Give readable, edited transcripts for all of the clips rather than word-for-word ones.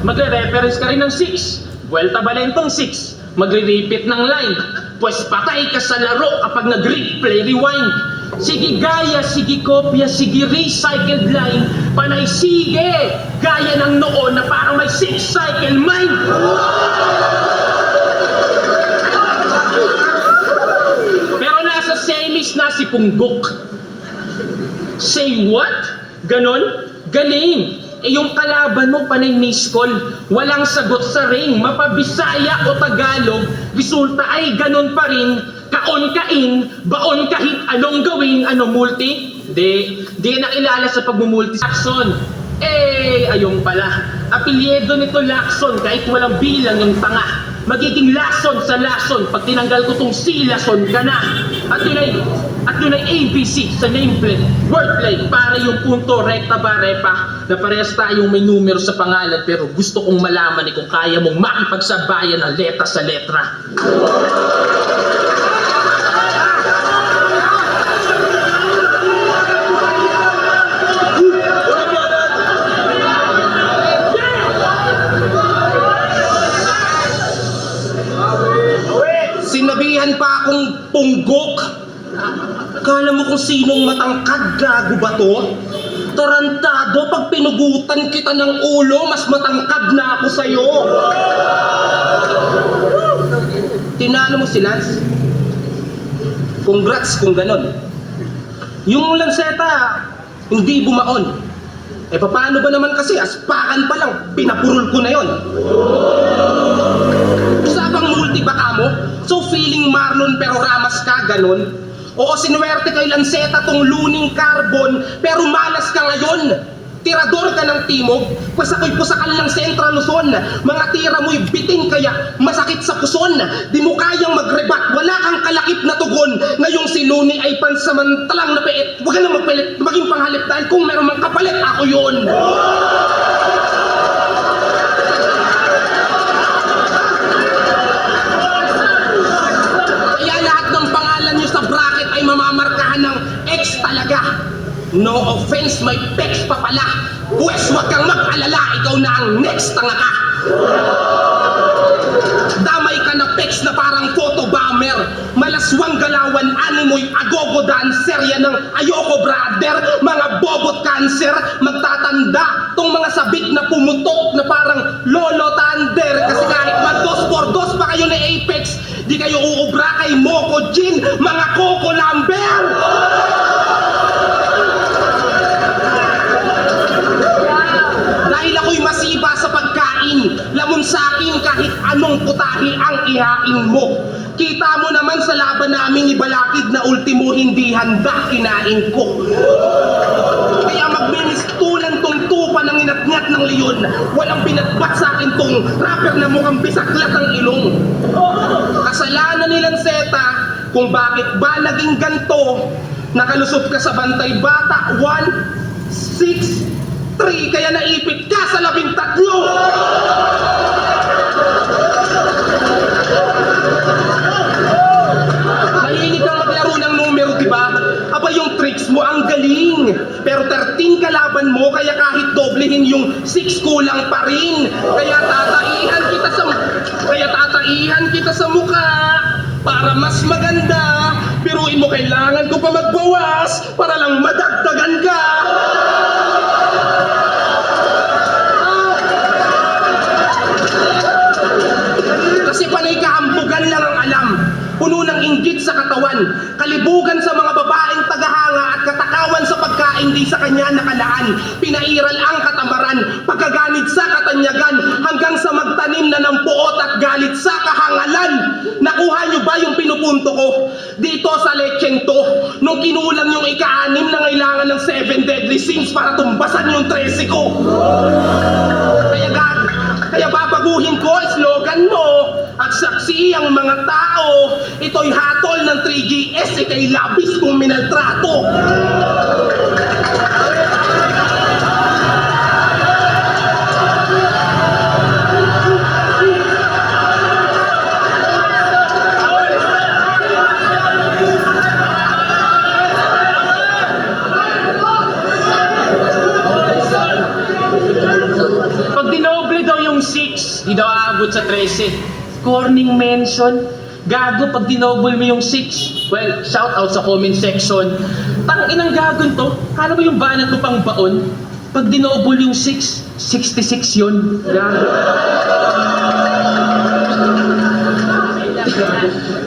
magre-reference ka rin ng 6. Vuelta Valentong 6. Magre-repeat ng line. Pues patay ka sa laro kapag nag-replay, rewind. Sige gaya, sige kopya, sige recycled line. Panay sige, gaya ng noon na parang may 6-cycle mind. Pero nasa semis na si Punggok. Say what? Ganon? Galing. Eh yung kalaban mo panay miss call. Walang sagot sa ring. Mapabisaya o Tagalog. Resulta ay ganon pa rin. Kaon kain, baon kahit anong gawin. Ano multi? Di nakilala sa pagmumulti. Lacson. Eh, ayong pala. Apelyedo nito Lacson kahit walang bilang yung tanga. Magiging lason sa lason pag tinanggal ko tong silason ka na. At yun ay ABC sa nameplate. Wordplay para yung punto rekta ba repa na parehas tayong may numero sa pangalan pero gusto kong malaman kung kaya mong makipagsabayan ng letra sa letra. Sinabihan pa akong punggok. Kala mo kung sinong matangkad, gago ba to? Tarantado, pag pinugutan kita ng ulo, mas matangkad na ako sa'yo. Tinalo mo si Lance? Congrats kung ganon. Yung Lanceta, hindi bumaon. Eh paano ba naman kasi, aspakan pa lang, pinapurol ko na yon. Usapang multi ba ka mo? So feeling Marlon pero Ramas ka, ganon? Oo, sinuwerte kay Lanceta tong luning carbon, pero malas ka ngayon. Tirador ka ng timog, pues ako'y pusakan ng Central Luzon. Mga tira mo'y biting kaya masakit sa puson. Di mo kayang magrebat, wala kang kalakip na tugon. Ngayong si Luni ay pansamantalang napiit. Huwag ka na magpalit, maging panghalip dahil kung meron mang kapalit, ako yun. Kaya lahat ng pangalan nyo sa bracket ay mamamarkahan ng X talaga. No offense, may pecs pa pala. Pwes wag kang mag-alala, ikaw na ang next tanga ka. Damay ka na pecs na parang photobomber. Malaswang galawan, animoy agogo dancer. Yan ang ayoko brother. Mga bobot cancer, magtatanda tong mga sabik na pumutok na parang lolo thunder. Kasi kahit mag-dos for dos pa kayo ni Apex, di kayo uubra kay Moco Gin, mga Coco Lambert. Dahil ako'y masiba sa pagkain, lamon sa akin kahit anong putahe ang ihain mo. Kita mo naman sa laban namin ni Balakid na ultimo hindi handa kinain ko. Kaya magministulan tong tupa ng inatngat ng leon. Walang binatbat sa akin tong rapper na mukhang bisaklat ang ilong. Kasalanan ni Lanceta kung bakit ba naging ganto. Nakalusot ka sa bantay bata 1, 6, 3, kaya naipit ka sa 13. Mahilig kang maglaro ng numero, diba? Aba yung tricks mo ang galing. Pero 13 kalaban mo, kaya kahit doblehin yung 6 kulang pa rin. Kaya tataihan kita sa mukha para mas maganda. Biruin mo, kailangan ko pa magbawas para lang madagdagan ka. Kasi panay kahambugan lang ang alam. Puno ng inggit sa katawan, kalibugan sa mga babaeng tagahanga at katakawan sa pagkain di sa kanya nakalaan. Pinairal ang katamaran, pagkaganit sa katanyagan, hanggang sa magtanim na ng puot at galit sa kahangalan. Nakuha nyo ba yung pinupunto ko? Dito sa lecheng to, nung kinulang yung ika-6 na ngailangan ng 7 deadly sins para tumbasan yung 13 ko. Kaya babaguhin ko slogan mo at saksi ang mga tao. Ito'y hatol ng 3GS, ikay labis kung minaltrato. Pag dinoble daw yung di daw aabot sa 13. Corning mention. Gago pag dinoble mo yung 6. Well, shout out sa comment section. Tang inang gagon to. Kala mo yung banat mo pang baon? Pag dinoble yung 6, 66 yun. Gago.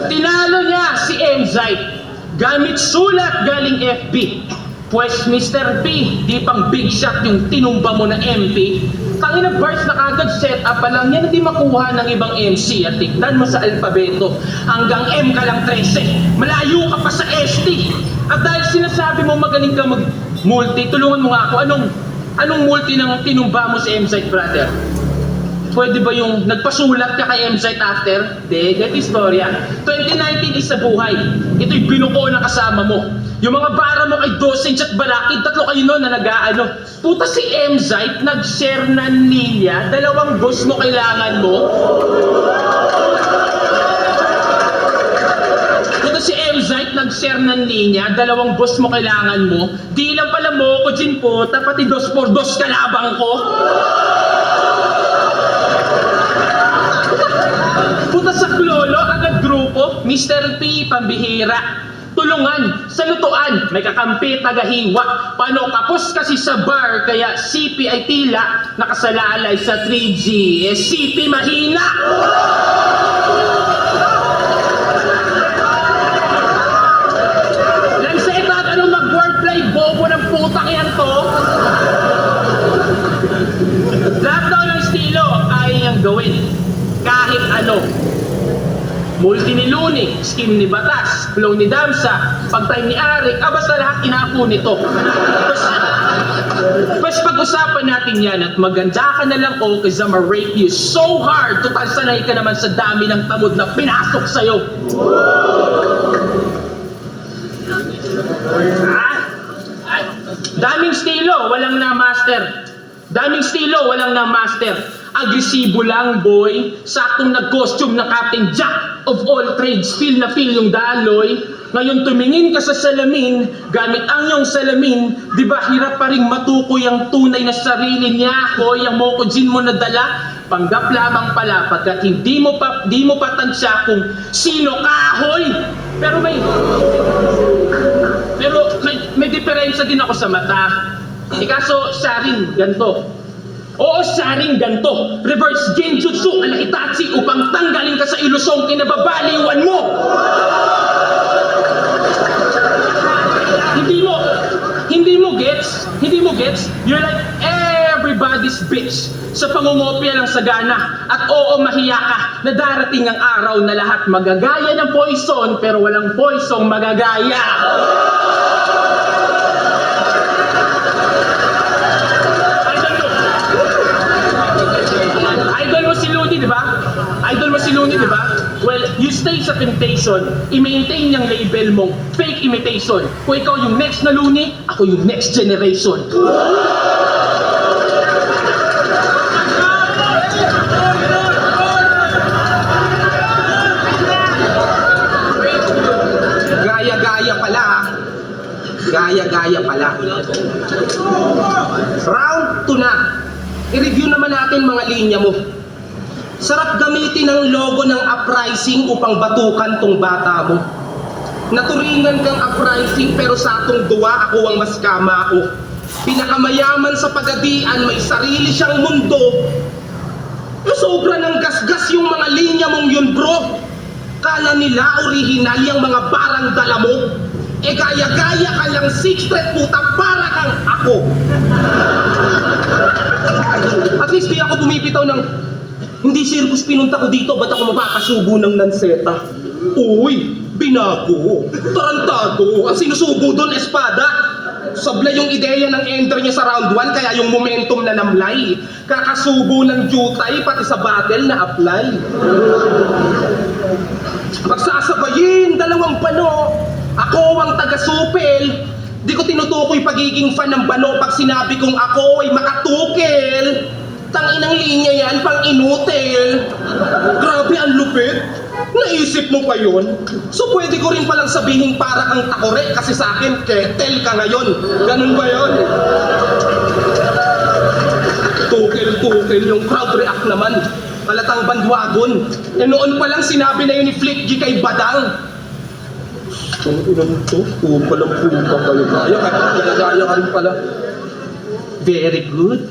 Tinalo niya si Mzite. Gamit sulat galing FB. Pues Mr. P, di pang big shot yung tinumba mo na MP. Tangina bars na kagad setup pa lang yan, hindi makuha ng ibang MC. At tignan mo sa alpabeto, hanggang M ka lang 13. Malayo ka pa sa ST. At dahil sinasabi mo magaling ka mag-multi, tulungan mo nga ako, anong multi ng tinumba mo si Mzite, brother? Pwede ba yung nagpasulat ka kay Mzite after? Get istorya. 2019 is sa buhay. Ito'y binuko na kasama mo. Yung mga bara mo kay Dosage at Balakid, 3 kayo nun na nag-aano. Puta si Mzite, nag-share ng linya, 2 boss mo kailangan mo. Puta si Mzite, nag-share ng linya, 2 boss mo kailangan mo. Di lang pala mo ko dyan po, pati 2x2 kalabang ko. Puta sa klolo, agad grupo, Mr. P, pambihira. Tulungan, sa lutuan, may kakampi, tagahiwa. Paano kapos kasi sa bar, kaya CP ay tila nakasalalay sa 3G. CP mahina! Lanseta at anong mag-wordplay, bobo ng putang yan to? Lahat daw ng estilo ay ang gawin. Kahit ano. Multi ni Luni, skim ni Batas, flow ni Damsa, pag-time ni Arik, basta lahat inaako nito. Pues pag-usapan natin yan at maganda ka na lang kasi I'ma rape you so hard, total sanay ka naman sa dami ng tamod na pinasok sa'yo. Daming estilo, walang na-master. Daming estilo, walang na-master. Agresibo lang, boy. Saktong nag-costume na Captain Jack of all trades. Feel na feel yung daloy. Ngayon tumingin ka sa salamin, gamit ang iyong salamin. Di ba hirap pa rin matukoy ang tunay na sarili niya, hoy, ang mokojin mo na dala. Panggap lamang pala pagkat di mo pa tansya kung sino ka, hoy. Pero may diferensya din ako sa mata. Kaso siya rin ganito. Oo, sharing ganto. Reverse genjutsu ala Itachi upang tanggalin ka sa ilusong kinababaliwan mo. Hindi mo gets? You're like everybody's bitch. Sa pangungopia lang sa gana. At oo, mahiya ka na darating ang araw na lahat magagaya ng poison pero walang poison magagaya. Idol mo si Luni, di ba? Well, you stay sa temptation, i-maintain yung label mong fake imitation. Kung ikaw yung next na Luni, ako yung next generation. Gaya-gaya pala. Gaya-gaya pala. Round 2 na. I-review naman natin mga linya mo. Sarap gamitin ang logo ng uprising upang batukan tong bata mo. Naturingan kang uprising pero sa atong duwa ako ang mas kamao. Pinakamayaman sa pagadian, may sarili siyang mundo. Sobra ng gasgas yung mga linya mong yun, bro. Kala nila original yung mga barang dala mo. Gaya-gaya ka lang 6 street puta para kang ako. At least di ako bumipitaw ng hindi circus pinunta ko dito, ba't ako mapapasubo ng lanseta? Uy, binago, tarantado, ang sinusubo doon, espada. Sablay yung ideya ng enter niya sa round 1, kaya yung momentum na namlay. Kakasubo ng jutay, pati sa battle na apply. Pagsasabayin, 2 pano, ako ang taga-supel. Di ko tinutukoy pagiging fan ng bano pag sinabi kong ako ay makatukel. Tanginang linya yan, pang inutil. Grabe, ang lupit. Naisip mo pa yun? So pwede ko rin palang sabihin para kang takore kasi sa akin, ketel ka ngayon. Ganun ba yun? Tukel, yung crowd react naman. Halatang bandwagon. Eh noon pa lang sinabi na yun ni Flick G kay Badang. Ang ilan to? Palang pumpang kayo. Gaya ka rin pala. Very good.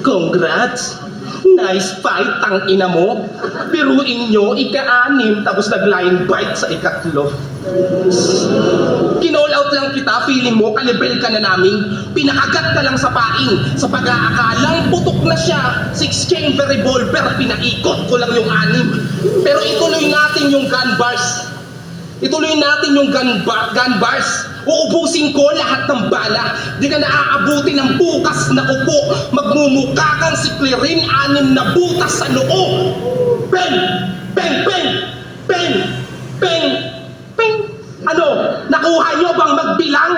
Congrats. Nice fight, tang ina mo. Biruin nyo, ika-6, tapos nag-line bite sa ikatlo. Kinall out lang kita, feeling mo, kalibel ka na namin. Pinakagat ka lang sa paing. Sa pag-aakalang putok na siya. 6-chamber revolver, pinaikot ko lang yung 6. Pero ituloy natin yung gun bars. Ituloy natin yung gun bars. Uubusin ko lahat ng bala. Di ka naaabuti ng bukas na upo. Magmumukha kang si Clarin, 6 na butas sa noo. Peng! Peng! Peng! Peng! Peng! Peng! Ano? Nakuha nyo bang magbilang?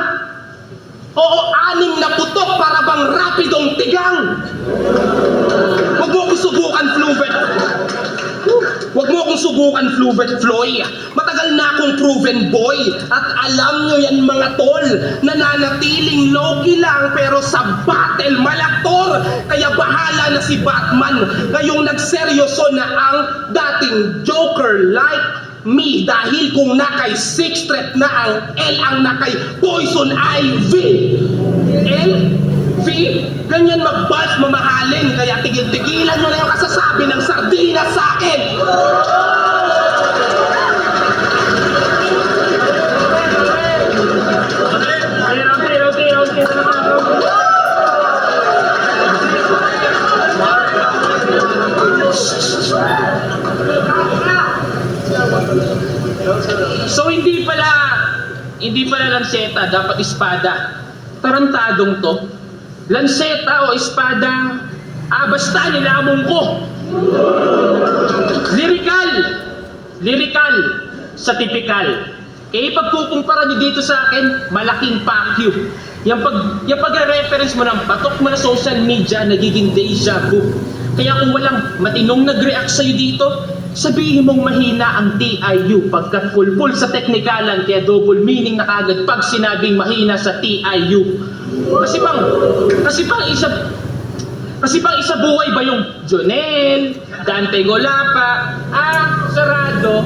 Oo, 6 na putok para bang rapidong tigang. Huwag mo akong subukan, Fluvet. Huwag mo akong subukan, Fluvet Floy. Matagal na akong proven boy. At alam nyo yan mga tol, nananatiling low-key lang pero sa battle malaktor. Kaya bahala na si Batman. Ngayong nagseryoso na ang dating Joker like me. Dahil kung nakay 6 threat na ang L ang nakay Poison Ivy. L? V? Ganyan mag-buzz mamahalin. Kaya tigil-tigilan nyo na yung kasasabi ng sardinas sa akin. So hindi pala lanseta, dapat espada. Tarantadong to. Lanseta o espada, basta nilamong ko. Lyrical sa typical. Kaya pagkukumpara niyo dito sa akin, malaking pakyu. Yung pag-reference mo ng patok mo na social media, nagiging deja vu. Kaya kung walang matinong nag-react sa'yo dito, sabihin mong mahina ang TIU pagkat pulpul sa teknikalan, kaya double meaning na kagad pag sinabing mahina sa TIU. Kasi pang isa buhay ba yung Jonel, Dante Golapa, sarado.